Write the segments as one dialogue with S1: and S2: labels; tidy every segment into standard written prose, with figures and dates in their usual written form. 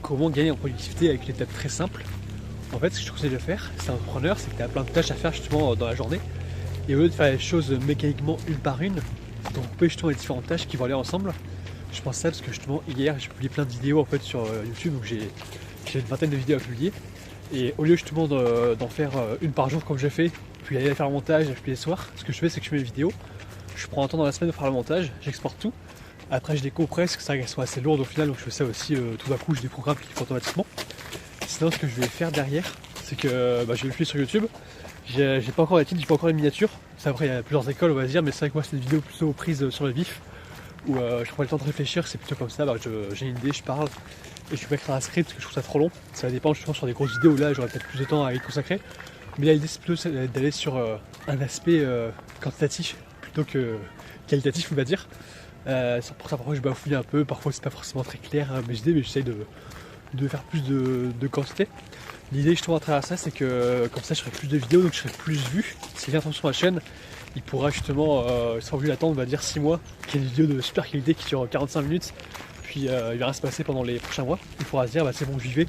S1: comment gagner en productivité avec une étape très simple. En fait, ce que je conseille de faire, c'est un entrepreneur, c'est que tu as plein de tâches à faire justement dans la journée. Et au lieu de faire les choses mécaniquement une par une, de regrouper justement les différentes tâches qui vont aller ensemble. Je pense ça parce que justement hier j'ai publié plein de vidéos en fait sur YouTube, donc j'ai une vingtaine de vidéos à publier. Et au lieu justement d'en faire une par jour comme j'ai fait, puis aller faire le montage, puis les soirs, ce que je fais c'est que je mets les vidéos, je prends un temps dans la semaine de faire le montage, j'exporte tout. Après je décompresse, que ça soit assez lourd au final, donc je fais ça aussi tout d'un coup, j'ai des programmes qui font automatiquement. Sinon ce que je vais faire derrière, c'est que je vais le publier sur YouTube. J'ai pas encore les titres, j'ai pas encore les miniatures. Ça, après il y a plusieurs écoles on va dire, mais c'est vrai que moi c'est une vidéo plutôt prise sur le vif, où je prends le temps de réfléchir, c'est plutôt comme ça, j'ai une idée, je parle, et je peux écrire un script parce que je trouve ça trop long. Ça dépend justement sur des grosses vidéos où là j'aurais peut-être plus de temps à y consacrer. Mais là l'idée c'est plutôt d'aller sur un aspect quantitatif plutôt que qualitatif on va dire. Pour ça parfois je bafouille un peu, parfois c'est pas forcément très clair mes idées, mais j'essaye de faire plus de quantité. L'idée justement à travers ça c'est que comme ça je ferai plus de vidéos, donc je serai plus vu. S'il vient sur ma chaîne, il pourra justement, sans plus l'attendre, on va dire 6 mois, qu'il y ait une vidéo de super qualité qui dure 45 minutes, puis il va rien se passer pendant les prochains mois. Il pourra se dire c'est bon, j'y vais,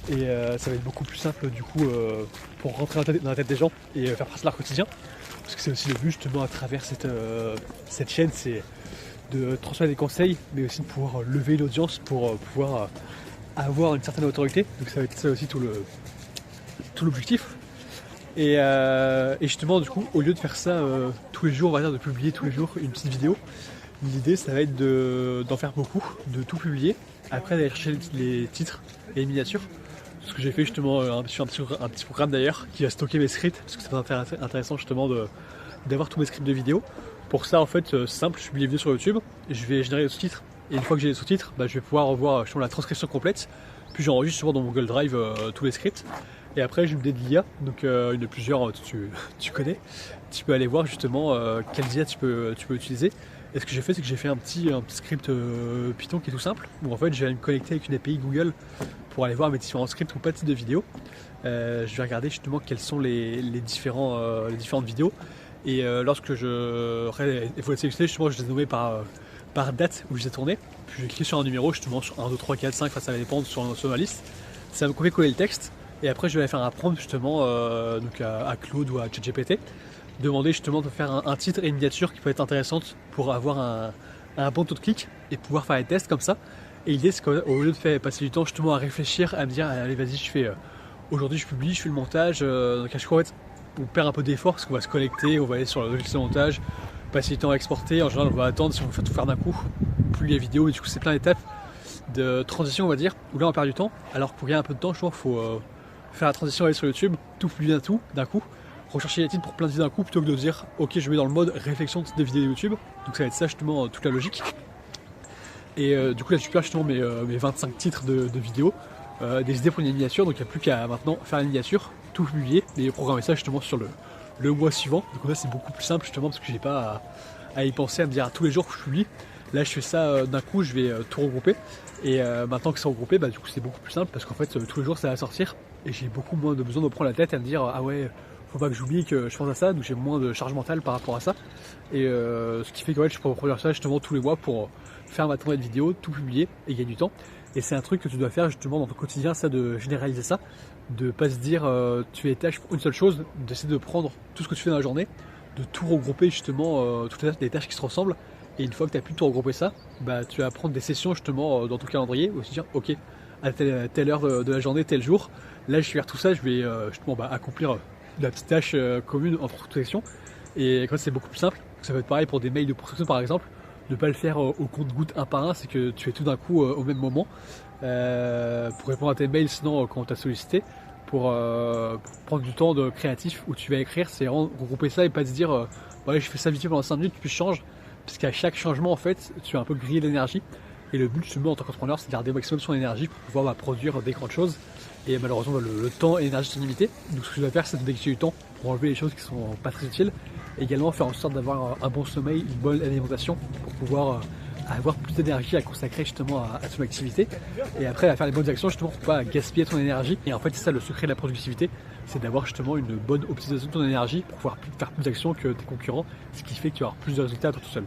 S1: et ça va être beaucoup plus simple du coup pour rentrer dans la tête des gens et faire passer leur quotidien. Parce que c'est aussi le but justement à travers cette chaîne, c'est de transmettre des conseils, mais aussi de pouvoir lever l'audience pour pouvoir avoir une certaine autorité. Donc ça va être ça aussi tout l'objectif. Et justement du coup au lieu de faire ça tous les jours, on va dire de publier tous les jours une petite vidéo, l'idée ça va être d'en faire beaucoup, de tout publier, après d'aller chercher les titres et les miniatures. Ce que j'ai fait justement sur un petit programme d'ailleurs qui va stocker mes scripts, parce que c'est intéressant justement d'avoir tous mes scripts de vidéo. Pour ça en fait c'est simple, je publie les vidéos sur YouTube, je vais générer les sous-titres, et une fois que j'ai les sous-titres, je vais pouvoir revoir justement la transcription complète, puis j'enregistre souvent dans mon Google Drive tous les scripts. Et après j'ai une idée de l'IA, donc une de plusieurs tu connais. Tu peux aller voir justement quelles IA tu peux utiliser. Et ce que j'ai fait c'est que j'ai fait un petit script Python qui est tout simple, où en fait je vais me connecter avec une API Google pour aller voir mes différents scripts ou pas de titre de vidéo. Je vais regarder justement quelles sont les différentes vidéos. Et lorsque il faut les sélectionner, justement je les ai nommés par date où je les ai tournés. Puis je vais cliquer sur un numéro justement sur 1, 2, 3, 4, 5, ça va dépendre sur ma liste. Ça va me copier-coller le texte. Et après je vais aller faire un prompt justement donc à Claude ou à ChatGPT, demander justement de faire un titre et une miniature qui peut être intéressante pour avoir un bon taux de clic et pouvoir faire des tests comme ça. Et l'idée c'est qu'au lieu de passer du temps justement à réfléchir, à me dire allez vas-y je fais aujourd'hui je publie, je fais le montage, donc à chaque fois en fait, on perd un peu d'effort parce qu'on va se connecter, on va aller sur le logiciel de montage, passer du temps à exporter, en général on va attendre si on veut tout faire d'un coup, plus les vidéos, et du coup c'est plein d'étapes de transition on va dire, où là on perd du temps, alors pour gagner un peu de temps je trouve qu'il faut faire la transition, aller sur YouTube, tout publier d'un coup, rechercher les titres pour plein de vidéos d'un coup, plutôt que de dire ok je mets dans le mode réflexion de vidéos YouTube, donc ça va être ça justement toute la logique. Et du coup là je perds justement mes 25 titres de vidéos, des idées pour une miniature, donc il n'y a plus qu'à maintenant faire la miniature, tout publier et programmer ça justement sur le mois suivant. Donc là c'est beaucoup plus simple justement parce que j'ai pas à y penser, à me dire tous les jours que je publie. Là je fais ça d'un coup, je vais tout regrouper, et maintenant que c'est regroupé du coup c'est beaucoup plus simple parce qu'en fait tous les jours ça va sortir et j'ai beaucoup moins de besoin de prendre la tête et me dire ah ouais faut pas que j'oublie que je pense à ça, donc j'ai moins de charge mentale par rapport à ça. Et ce qui fait que je peux reproduire ça justement tous les mois pour faire ma tournée de vidéos, tout publier et gagner du temps. Et c'est un truc que tu dois faire justement dans ton quotidien, ça, de généraliser ça, de pas se dire tu es tâche pour une seule chose, d'essayer de prendre tout ce que tu fais dans la journée, de tout regrouper justement toutes les tâches qui se ressemblent. Et une fois que tu as pu tout regrouper ça, tu vas prendre des sessions justement dans ton calendrier, où se dire ok à telle heure de la journée, tel jour, là je vais faire tout ça, je vais justement accomplir la petite tâche commune entre toutes les sections. Et quand c'est beaucoup plus simple, ça peut être pareil pour des mails de prospection par exemple, ne pas le faire au compte-goutte un par un, c'est que tu fais tout d'un coup au même moment pour répondre à tes mails, sinon quand on t'a sollicité, pour prendre du temps de créatif où tu vas écrire, c'est vraiment regrouper ça et pas se dire ouais je fais ça vite fait pendant 5 minutes puis je change, parce qu'à chaque changement en fait tu vas un peu griller l'énergie, et le but justement en tant qu'entrepreneur c'est de garder au maximum son énergie pour pouvoir produire des grandes choses. Et malheureusement le temps et l'énergie sont limités, donc ce que je dois faire c'est de dégager du temps pour enlever les choses qui sont pas très utiles, et également faire en sorte d'avoir un bon sommeil, une bonne alimentation pour pouvoir avoir plus d'énergie à consacrer justement à son activité, et après à faire les bonnes actions justement pour pas gaspiller ton énergie. Et en fait c'est ça le secret de la productivité, c'est d'avoir justement une bonne optimisation de ton énergie pour pouvoir faire plus d'actions que tes concurrents, ce qui fait que tu vas avoir plus de résultats à toi tout seul.